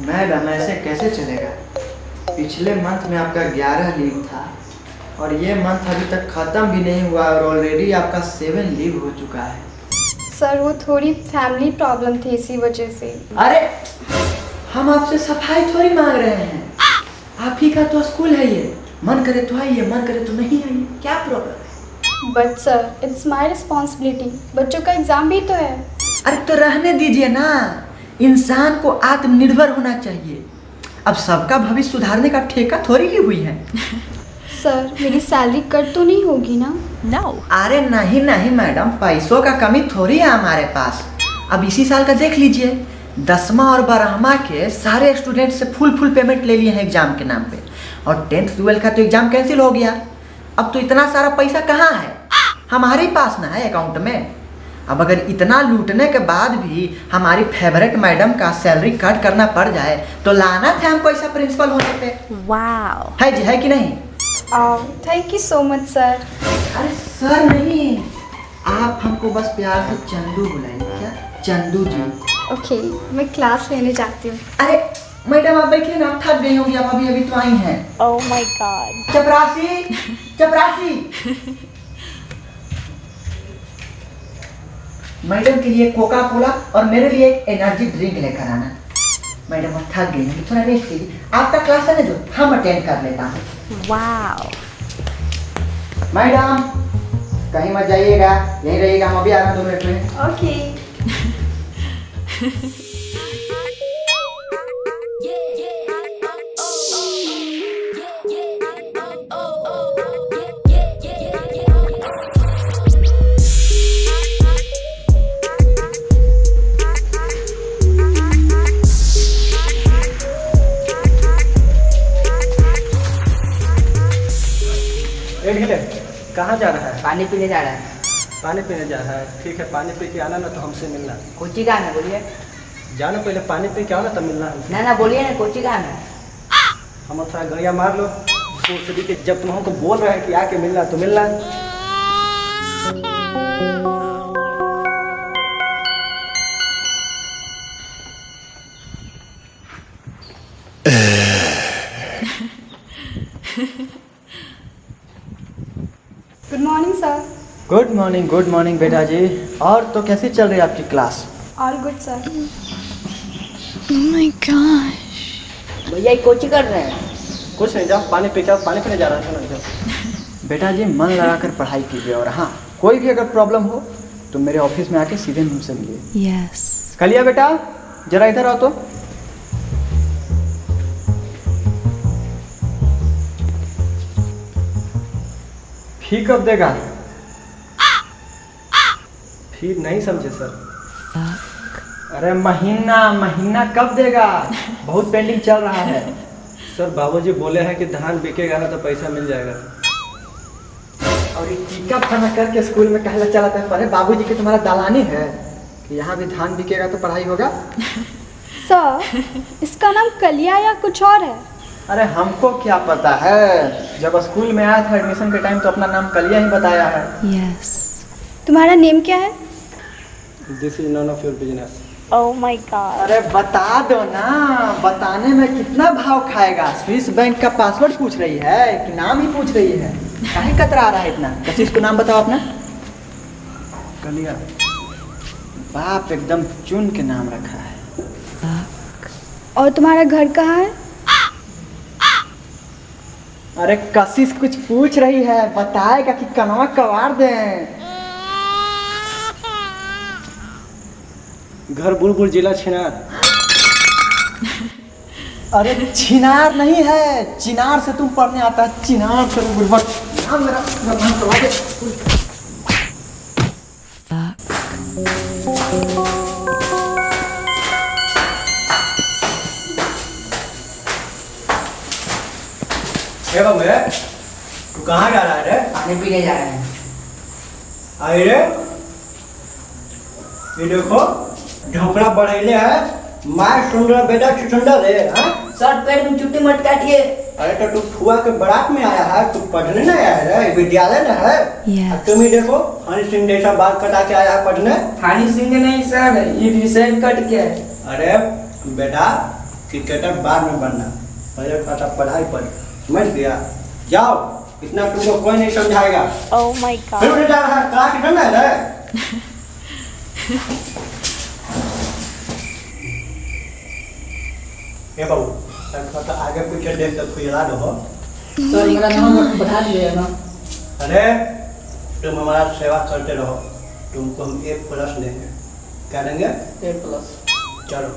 Madam ऐसे कैसे चलेगा? पिछले मंथ में आपका 11 लीव था और ये मंथ अभी तक ख़त्म भी नहीं हुआ और ऑलरेडी आपका 7 लीव हो चुका है। सर वो थोड़ी फैमिली प्रॉब्लम थी इसी वजह से। अरे हम आपसे सफाई थोड़ी मांग रहे हैं, आप ही का तो स्कूल है ये, मन करे तो आइए, मन करे तो नहीं आइए, क्या प्रॉब्लम है? But sir it's my responsibility, बच्चों का एग्जाम भी तो है। अरे तो रहने दीजिए ना, इंसान को आत्मनिर्भर होना चाहिए। अब सबका भविष्य सुधारने का ठेका थोड़ी ली हुई है। सर मेरी सैलरी कट तो नहीं होगी ना? नो। अरे नहीं नहीं मैडम, पैसों का कमी थोड़ी है हमारे पास। अब इसी साल का देख लीजिए, 10वां और 12वां के सारे स्टूडेंट से फुल पेमेंट ले लिए हैं एग्जाम के नाम पे, और 10th 12th का तो एग्जाम कैंसिल हो गया। अब तो इतना सारा पैसा कहाँ है? हमारे पास ना है अकाउंट में। अब अगर इतना लूटने के बाद भी हमारी फेवरेट मैडम का सैलरी कट करना पड़ जाए तो लानत है हमको ऐसा प्रिंसिपल होने पे। वाओ। है जी, है कि नहीं? Thank you so much sir. अरे सर नहीं, आप हमको बस प्यार से चंदू बुलाइए। क्या? चंदू जी। ओके, मैं क्लास लेने जाती हूँ। अरे मैडम आप बैठिए ना, आप थक गई होंगी, आप अभी तो आई हैं। Oh my God. चपरासी चपरासी, मैडम के लिए कोका कोला और मेरे लिए एक एनर्जी ड्रिंक लेकर आना। मैडम आप थक गई होंगी, थोड़ा रेस्ट कीजिए। आपका क्लास है ना जो, हम अटेंड कर लेता हूँ। वाओ। मैडम कहीं मत जाइएगा, यहीं रहिएगा, हम अभी आ रहे हैं 2 मिनट में। ओके। कहाँ जा रहा है? पानी पीने जा रहा है। पानी पीने जा रहा है, ठीक है, पानी पी के आना ना तो हमसे मिलना। कोची का है बोलिए। जाना पहले पानी पी के आओ ना तब मिलना हमसे। ना बोलिए ना, कोची का है। हम थोड़ा गड़िया मार लो, सोच के जब तुम हमको बोल रहे हैं कि आके मिलना तो मिलना। Good morning sir. Good morning बेटा जी। और तो कैसी चल रही है आपकी class? All good sir. Oh my God. भैया ये कोची कर रहे हैं? कुछ नहीं, जाओ पानी पी के आओ, पानी पीने जा रहा था ना। जाओ बेटा जी मन लगाकर पढ़ाई कीजिए, और हाँ कोई भी अगर प्रॉब्लम हो तो मेरे ऑफिस में आके सीधे मुझसे मिलिए। यस। कलिया बेटा जरा इधर आओ तो। फी कब देगा? फिर नहीं समझे सर। अरे महीना कब देगा? बहुत पेंडिंग चल रहा है। सर बाबूजी बोले हैं कि धान बिकेगा ना तो पैसा मिल जाएगा। और ये टीका फना करके स्कूल में कहला चलाता है, अरे बाबूजी की तुम्हारा दालानी है कि यहाँ भी धान बिकेगा तो पढ़ाई होगा। सर इसका नाम कलिया या कुछ और है? अरे हमको क्या पता है, जब स्कूल में आया था एडमिशन के टाइम तो अपना नाम कलिया ही बताया है। यस। तुम्हारा नेम क्या है? This is none of your business. Oh my God. अरे बता दो ना, बताने में कितना भाव खाएगा? स्विस बैंक का पासवर्ड पूछ रही है कि नाम ही पूछ रही है? काहे कतरा रहा है इतना? कशिश को नाम बताओ अपना। कलिया। बाप एकदम चुन के नाम रखा है। और तुम्हारा घर कहाँ है? अरे कशिश कुछ पूछ रही है, बताएगा कि कनवा कवार दें। घर बुलबुल, जिला छिनार। अरे छिनार नहीं है, चिनार से तुम पढ़ने आता है, चिनार से बुलबुल। नाम मेरा भगवान करवा दे। ए बाबू तू कहाँ जा रहा है रे? पानी पीने जा रहे हैं। आई रे, ये देखो ढोकला बढ़ेले है, माँ सुंदर बेटा सुंदर है। सर पेट में चुट्टी मत काटिए। अरे तो तू फुआ के बारात में आया है, तू पढ़ने ना आया है रे, विद्यालय ना है। Yes. तुम ही देखो हनी सिंह जैसा बाल कटा के आया है पढ़ने। हनी सिंह नहीं सर, ये रिसेंट कट के है। अरे बेटा क्रिकेटर बाद में बनना, पहले खाता पढ़ाई पर। समझ गया? जाओ, इतना तुमको कोई नहीं समझाएगा। Oh my फिर god. उठे जा रहा है, क्लास करना है ना? ए बाबू, खाता आगे पीछे देख कर कोई याद हो? सर मेरा नंबर बढ़ा दिए ना। अरे तुम हमारा सेवा करते रहो, तुमको हम 1+ देंगे। क्या देंगे? 8+। चलो।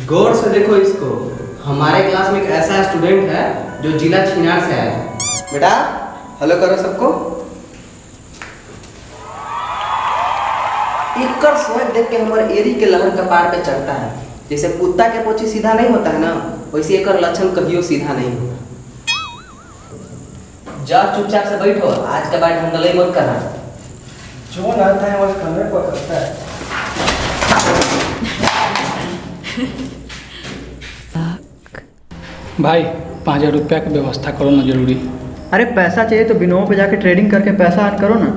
गौर से देखो इसको। हमारे क्लास में एक ऐसा स्टूडेंट है जो जिला छिनार से आया है। बेटा हेलो करो सबको। इक्कर सोच देख के हमारे एरी के लहर कपार पे चढ़ता है। जैसे कुत्ता के पोछी सीधा नहीं होता है ना, वैसे एकर लक्षण कहियो सीधा नहीं होता। जाओ चुपचाप से बैठो, आज के बाद ढंगले मत करना। जो नाता है वो कमरे पर करता है। भाई 5,000 रुपया की व्यवस्था करो ना जरूरी। अरे पैसा चाहिए तो बिनोमो पे जाके ट्रेडिंग करके पैसा अर्न करो ना।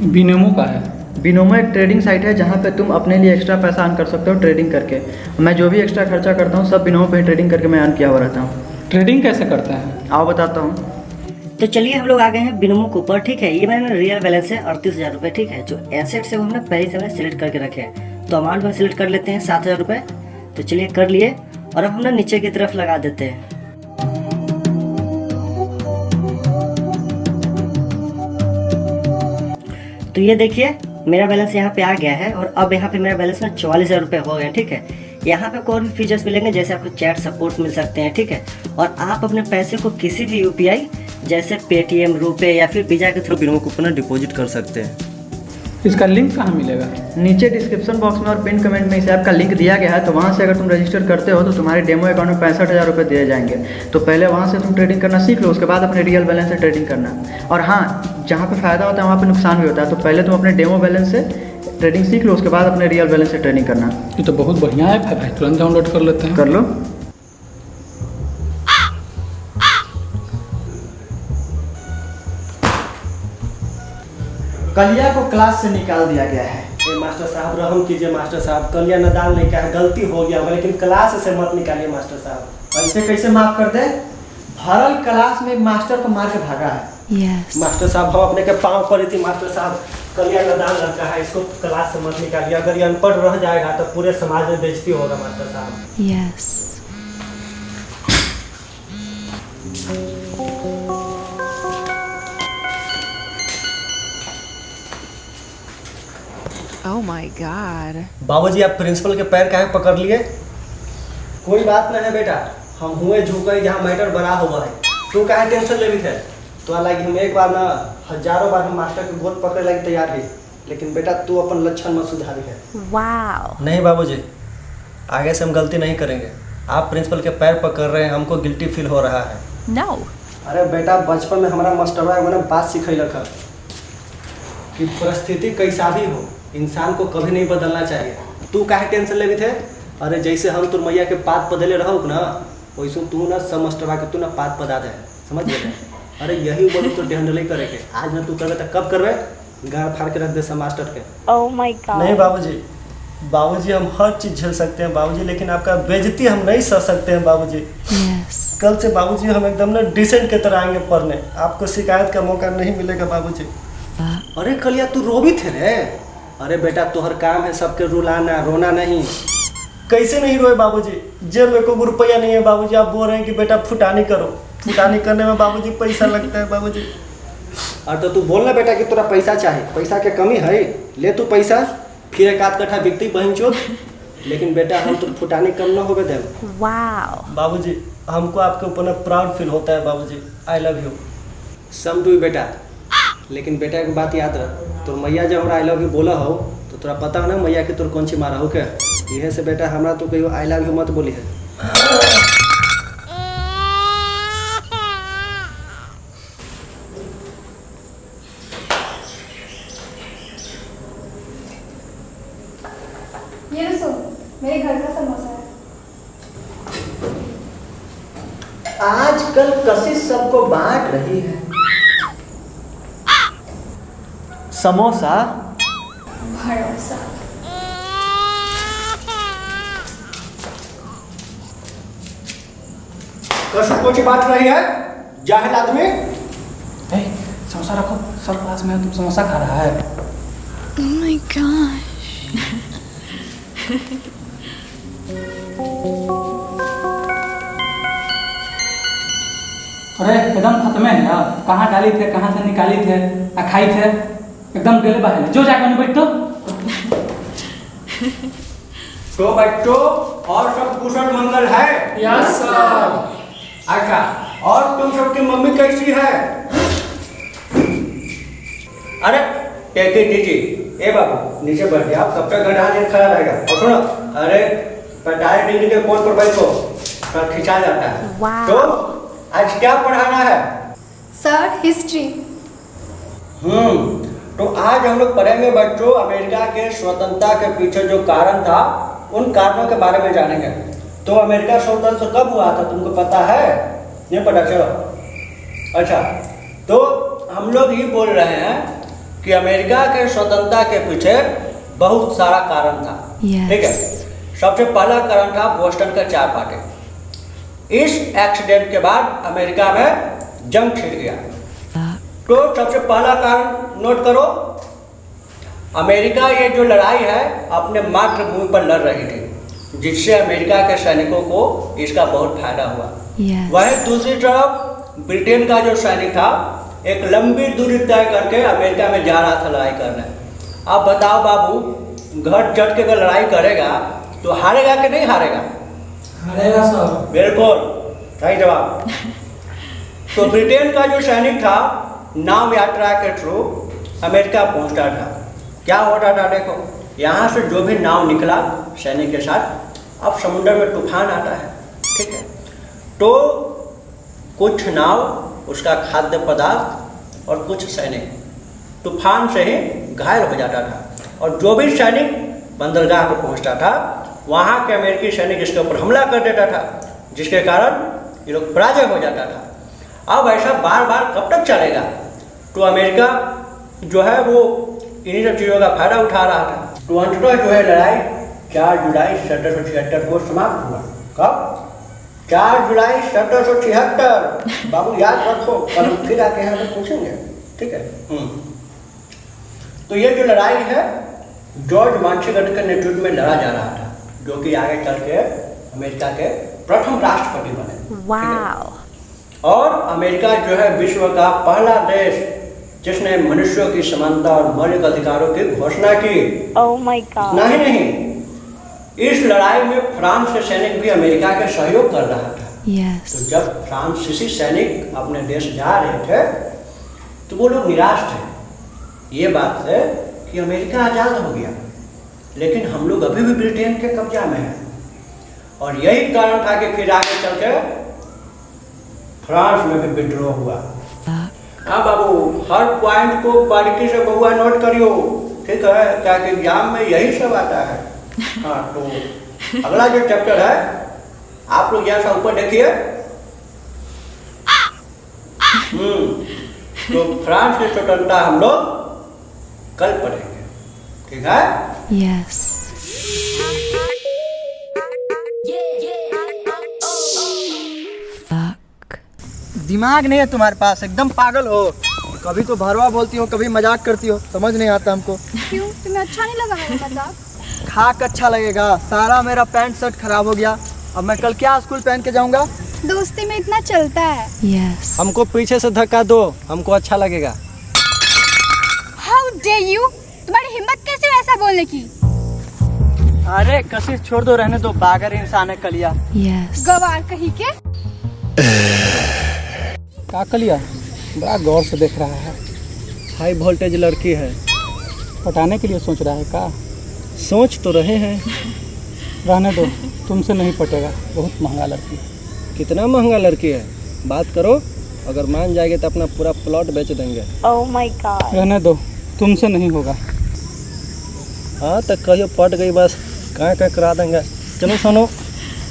बिनोमो का है? बिनोमो एक ट्रेडिंग साइट है जहाँ पे तुम अपने लिए एक्स्ट्रा पैसा अर्न कर सकते हो ट्रेडिंग करके। मैं जो भी एक्स्ट्रा खर्चा करता हूँ सब बिनोमो पे ट्रेडिंग करके मैं अर्न किया हुआ रहता हूँ। ट्रेडिंग कैसे करते हैं? आओ बताता हूँ। तो चलिए हम लोग आ गए हैं बिनोमो के ऊपर। ठीक है, ये मैंने रियल बैलेंस है 38,000 रुपये। ठीक है, जो एसेट से वो हमने पहले से मैंने सिलेक्ट करके रखे हैं, तो अमाउंट में सिलेक्ट कर लेते हैं 7,000 रुपये। तो चलिए कर लिए, और अब हम ना नीचे की तरफ लगा देते हैं। तो ये देखिए मेरा बैलेंस यहाँ पे आ गया है, और अब यहाँ पे मेरा बैलेंस ना 44,000 रुपये हो गया। ठीक है, यहाँ पे और भी फीचर्स मिलेंगे, जैसे आपको चैट सपोर्ट मिल सकते हैं। ठीक है, और आप अपने पैसे को किसी भी UPI जैसे पेटीएम, रुपे या फिर वीजा के थ्रू बिनोमो कूपन में डिपॉजिट कर सकते हैं। इसका लिंक कहाँ मिलेगा? नीचे डिस्क्रिप्शन बॉक्स में और पिन कमेंट में इस ऐप का लिंक दिया गया है। तो वहाँ से अगर तुम रजिस्टर करते हो तो तुम्हारे डेमो अकाउंट में 65,000 रुपये दिए जाएंगे। तो पहले वहाँ से तुम ट्रेडिंग करना सीख लो, उसके बाद अपने रियल बैलेंस से ट्रेडिंग करना। और हाँ, जहाँ पे फ़ायदा होता है वहाँ पे नुकसान भी होता है। तो पहले तुम अपने डेमो बैलेंस से ट्रेडिंग सीख लो, उसके बाद अपने रियल बैलेंस से ट्रेडिंग करना। ये तो बहुत बढ़िया ऐप है भाई, तुरंत डाउनलोड कर लेते हैं। कर लो। कलिया को क्लास से निकाल दिया गया है। मास्टर साहब रहम कीजिए मास्टर साहब, कलिया नदान नहीं क्या है, गलती हो गया, लेकिन क्लास से मत निकालिए मास्टर साहब। ऐसे कैसे माफ कर दे? भरल क्लास में मास्टर को मार के भागा है। Yes. मास्टर साहब हम अपने के पाँव पड़ी थी मास्टर साहब, कलिया नदान लड़का है, इसको क्लास से मत निकालिए। अगर ये अनपढ़ रह जाएगा तो पूरे समाज में बेइज्जती होगा मास्टर साहब। Yes. Oh my god. बाबूजी आप प्रिंसिपल के पैर काहे पकड़ लिए? कोई बात नहीं है बेटा, हम हुए झुके जहाँ मैटर बड़ा हुआ है, तू काहे टेंशन लेवी थे? तो हालांकि हम एक बार ना हजारों बार हम मास्टर के गोद पकड़ लगे तैयार है, लेकिन बेटा तू अपन लक्षण मत सुधारी है। Wow. नहीं बाबूजी, आगे से हम गलती नहीं करेंगे। आप प्रिंसिपल के पैर पकड़ रहे हैं, हमको गिल्टी फील हो रहा है। No. अरे बेटा बचपन में हमारा मास्टरवा एगो ना बात सिखाई रखा कि परिस्थिति कैसा भी हो इंसान को कभी नहीं बदलना चाहिए। तू काहे टेंशन लेवी थे? अरे जैसे हम तुर मैया के पात बदले रहो ना, वैसे तू ना सब मास्टरवा के तू ना पात बदा दे, समझ गए? अरे यही बोलो तो हैंडल करे के, आज ना तू करबे तो कब करबे? गाड़ फाड़ के रख दे सब मास्टर के। Oh my god. नहीं बाबूजी, बाबूजी हम हर चीज़ झेल सकते हैं बाबूजी, लेकिन आपका बेइज्जती हम नहीं सह सकते हैं बाबूजी। Yes. कल से बाबूजी हम एकदम ना डिसेंट के तरह आएंगे पढ़ने, आपको शिकायत का मौका नहीं मिलेगा बाबूजी। अरे कलिया तू रो भी थे रे? अरे बेटा तोहर काम है सबके रुलाना, रोना नहीं। कैसे नहीं रोए बाबूजी? जेब में कोई रुपया नहीं है बाबूजी, आप बोल रहे हैं कि बेटा फुटानी करो। फुटानी करने में बाबूजी पैसा लगता है बाबूजी। और तो तू बोलना बेटा कि तोरा पैसा चाहिए, पैसा के कमी है, ले तू पैसा, फिर एक आध कट्ठा बिकती बहन चोत, लेकिन बेटा हम तो फुटानी कम ना होगे दे। Wow. बाबूजी हमको आपके ऊपर ना प्राउड फील होता है बाबूजी, आई लव यू समझू बेटा। लेकिन बेटा एक बात याद रख, तो मैया जब हमरा आई लव यू बोला हो तो तोरा पता हो ना मैया के तोर कौन सी मारा हो क्या? यह से बेटा हमरा तो कहियो आई लव यू मत बोली है। ये लो सुन, मेरे घर का समोसा है। आजकल कशिश सबको बांट रही है। समोसा भरोसा। कसूर कोची बात रही है जाहिल आदमी। ए, समोसा रखो, सर क्लास में है, तुम समोसा खा रहा है। Oh my gosh. अरे एकदम खत्म है यार, कहाँ डाली थे, कहाँ से निकाली थे, खाई थे, एकदम गले बहाल जो जाकर बैठ तो। तो बच्चों और सब कुशल मंगल है? Yes sir. अच्छा, और तुम सबकी मम्मी कैसी है? अरे टेके दीजिए। ए बाबू नीचे बैठ गया, कब तक गड्ढा दिन खड़ा रहेगा। और सुनो, अरे 45 डिग्री के कोण पर बैठो, सर खिंचा जाता है। Wow. तो आज क्या पढ़ाना है? Sir history. तो आज हम लोग पढ़ेंगे बच्चों अमेरिका के स्वतंत्रता के पीछे जो कारण था, उन कारणों के बारे में जानेंगे। तो अमेरिका स्वतंत्र कब हुआ था तुमको पता है? नहीं पता, चलो। अच्छा, तो हम लोग ये बोल रहे हैं कि अमेरिका के स्वतंत्रता के पीछे बहुत सारा कारण था। ठीक है, सबसे पहला कारण था बोस्टन का चाय पार्टी। इस एक्सीडेंट के बाद अमेरिका में जंग छिड़ गया। तो सबसे पहला कारण नोट करो, अमेरिका ये जो लड़ाई है अपने मातृभूमि पर लड़ रही थी, जिससे अमेरिका के सैनिकों को इसका बहुत फायदा हुआ। वहीं दूसरी तरफ ब्रिटेन का जो सैनिक था एक लंबी दूरी तय करके अमेरिका में जा रहा था लड़ाई करने। अब बताओ बाबू, घर चढ़ के अगर लड़ाई करेगा तो हारेगा कि नहीं हारेगा? हारेगा सर। बिल्कुल सही जवाब। तो ब्रिटेन का जो सैनिक था नाव यात्रा के थ्रू अमेरिका पहुंचता था। क्या होता था देखो, यहाँ से जो भी नाव निकला सैनिक के साथ, अब समुद्र में तूफान आता है। ठीक है, तो कुछ नाव उसका खाद्य पदार्थ और कुछ सैनिक तूफान से ही घायल हो जाता था। और जो भी सैनिक बंदरगाह पर पहुंचता था वहाँ के अमेरिकी सैनिक इसके ऊपर हमला कर देता था, जिसके कारण ये लोग पराजय हो जाता था। अब ऐसा बार बार कब तक चलेगा? तो अमेरिका जो है वो इन्हीं सब चीज़ों का फायदा उठा रहा था। तो अंततः जो है लड़ाई 4 जुलाई 1776 को समाप्त हुआ। कब? 4 जुलाई 1776। बाबू याद रखो, कल हम फिर आके यहाँ पे पूछेंगे। ठीक है। तो ये जो लड़ाई है जॉर्ज मार्शल के नेतृत्व में लड़ा जा रहा था, जो कि आगे चल के अमेरिका के प्रथम राष्ट्रपति बने। Wow. और अमेरिका जो है विश्व का पहला देश जिसने मनुष्यों की समानता और मौलिक अधिकारों की घोषणा की। Oh my God. नहीं, इस लड़ाई में फ्रांस के सैनिक भी अमेरिका के सहयोग कर रहा था। तो जब फ्रांसीसी सैनिक अपने देश जा रहे थे तो वो लोग निराश थे ये बात से कि अमेरिका आज़ाद हो गया, लेकिन हम लोग अभी भी ब्रिटेन के कब्जा में हैं। और यही कारण था कि फिर आगे चल के फ्रांस में भी विद्रोह हुआ। हाँ बाबू, हर पॉइंट को बारीकी से बहुआ नोट करियो, ठीक है, क्या कि एग्जाम में यही सब आता है। हाँ, तो अगला जो चैप्टर है आप लोग यहाँ से ऊपर देखिए। तो फ्रांस की स्वतंत्रता हम लोग कल पढ़ेंगे, ठीक है? Yes. दिमाग नहीं है तुम्हारे पास, एकदम पागल हो। कभी तो भरवा बोलती हो, कभी मजाक करती हो, समझ नहीं आता हमको। क्यों, तुम्हें अच्छा नहीं लगा मेरा मजाक? खाक अच्छा लगेगा, सारा मेरा पैंट शर्ट खराब हो गया। अब मैं कल क्या स्कूल पहन के जाऊंगा? दोस्ती में इतना चलता है। Yes. हमको पीछे से धक्का दो, हमको अच्छा लगेगा। How dare you? तुम्हारी हिम्मत कैसे हुई ऐसा बोलने की? अरे कशिश छोड़ दो, रहने दो, पागल इंसान है कलिया। Yes. गवार कहीं के। क्या कलिया, बड़ा गौर से देख रहा है। हाई वोल्टेज लड़की है, पटाने के लिए सोच रहा है का? सोच तो रहे हैं। रहने दो, तुमसे नहीं पटेगा, बहुत महंगा लड़की है। कितना महंगा लड़की है, बात करो, अगर मान जाएंगे तो अपना पूरा प्लॉट बेच देंगे। Oh my God. रहने दो, तुमसे नहीं होगा। हाँ तो कहियो पट गई बस, कहाँ करा देंगे। चलो सुनो,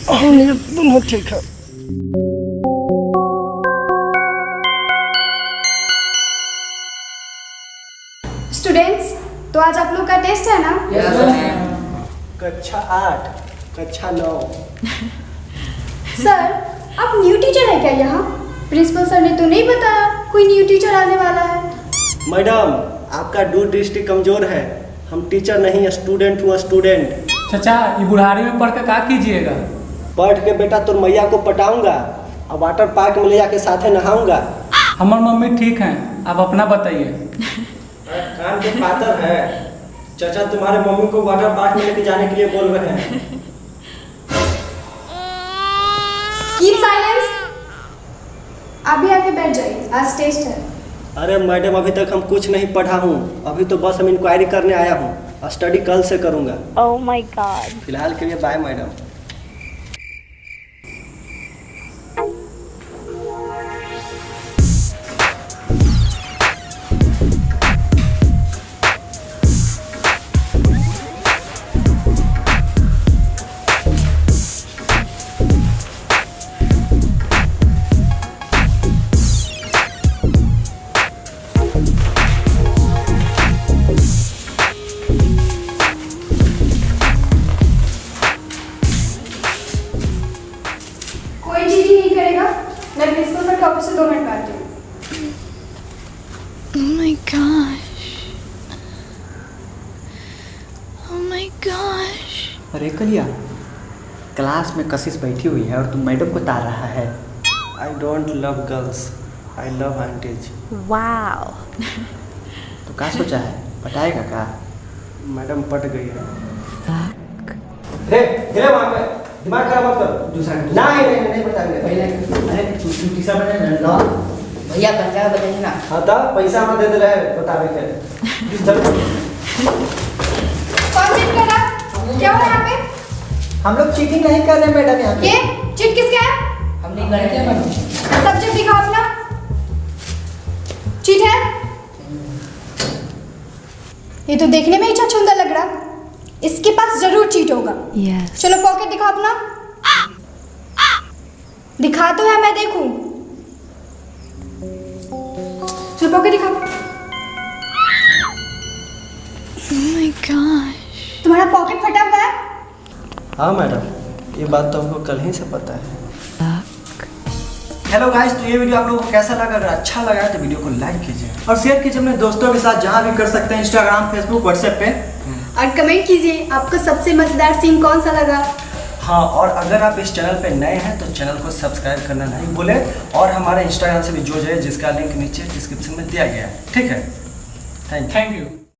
दोनों ठीक है। स्टूडेंट्स, तो आज आप लोग का टेस्ट है ना? कक्षा 8, कक्षा 9। सर, आप न्यू टीचर है क्या यहाँ? प्रिंसिपल सर ने तो नहीं बताया कोई न्यू टीचर आने वाला है। मैडम, आपका दूर दृष्टि कमजोर है। हम टीचर नहीं, स्टूडेंट हूँ, स्टूडेंट। चाचा ये बुढ़ारी में पढ़ के क्या कीजिएगा? पढ़ के बेटा तोर मैया को पटाऊंगा और वाटर पार्क में ले जाके साथे नहाऊंगा। हमार मम्मी ठीक हैं, आप अपना बताइए। कान के पातर है, चाचा तुम्हारे मम्मी को वाटर पार्क में लेके जाने के लिए बोल रहे हैं। Keep silence. आप भी आके बैठ जाइए, आज टेस्ट है। अरे मैडम, अभी तक हम कुछ नहीं पढ़ा हूँ, अभी तो बस हम इंक्वायरी करने आया हूँ। स्टडी कल से करूँगा। Oh my god. फिलहाल के लिए बाय मैडम। कोई चीटिंग नहीं करेगा। मैं प्रिंसिपल सर के ऑफिस से 2 मिनट में आती हूँ। Oh my gosh. Oh my gosh. अरे कलिया, क्लास में कशिश बैठी हुई है और तुम मैडम को तार रहा है। I don't love girls, I love aunties. Wow. तो क्या सोचा है, पटाएगा क्या? मैडम पट गई है। रे गिरे वहाँ पे, दिमाग खराब मत कर। दूसरा नहीं बताएंगे। अरे तू तीसरा बने लो भैया पंचायत बताइए ना। हाँ था, पैसा मत दे रहे बतावे के। चल कौन चीट कर रहा? क्या हो रहा है यहाँ पे? हम लोग चीटिंग नहीं कर रहे मैडम यहाँ पे। ये चीट किसका है? हम नहीं करे क्या मैडम? सब्जेक्ट दिखाओ अपना। चीट है? ये तो देखने में ही छछूंदर लग रहा, इसके पास जरूर चीट होगा। Yes. चलो पॉकेट दिखाओ अपना। दिखा तो है, मैं देखूं। चलो पॉकेट दिखाओ। Oh my gosh. तुम्हारा पॉकेट फटा हुआ है? हाँ मैडम, ये बात तो हमको कल ही से पता है। हेलो गाइस, तो ये वीडियो आप लोगों को कैसा लगा? अगर अच्छा लगा है तो वीडियो को लाइक कीजिए और शेयर कीजिए अपने दोस्तों के साथ, जहाँ भी कर सकते हैं, इंस्टाग्राम, फेसबुक, व्हाट्सएप पे। और कमेंट कीजिए आपको सबसे मजेदार सीन कौन सा लगा। हाँ, और अगर आप इस चैनल पे नए हैं तो चैनल को सब्सक्राइब करना नहीं भूलें और हमारे इंस्टाग्राम से भी जुड़ जाइए, जिसका लिंक नीचे डिस्क्रिप्शन में दिया गया है। ठीक है, थैंक यू।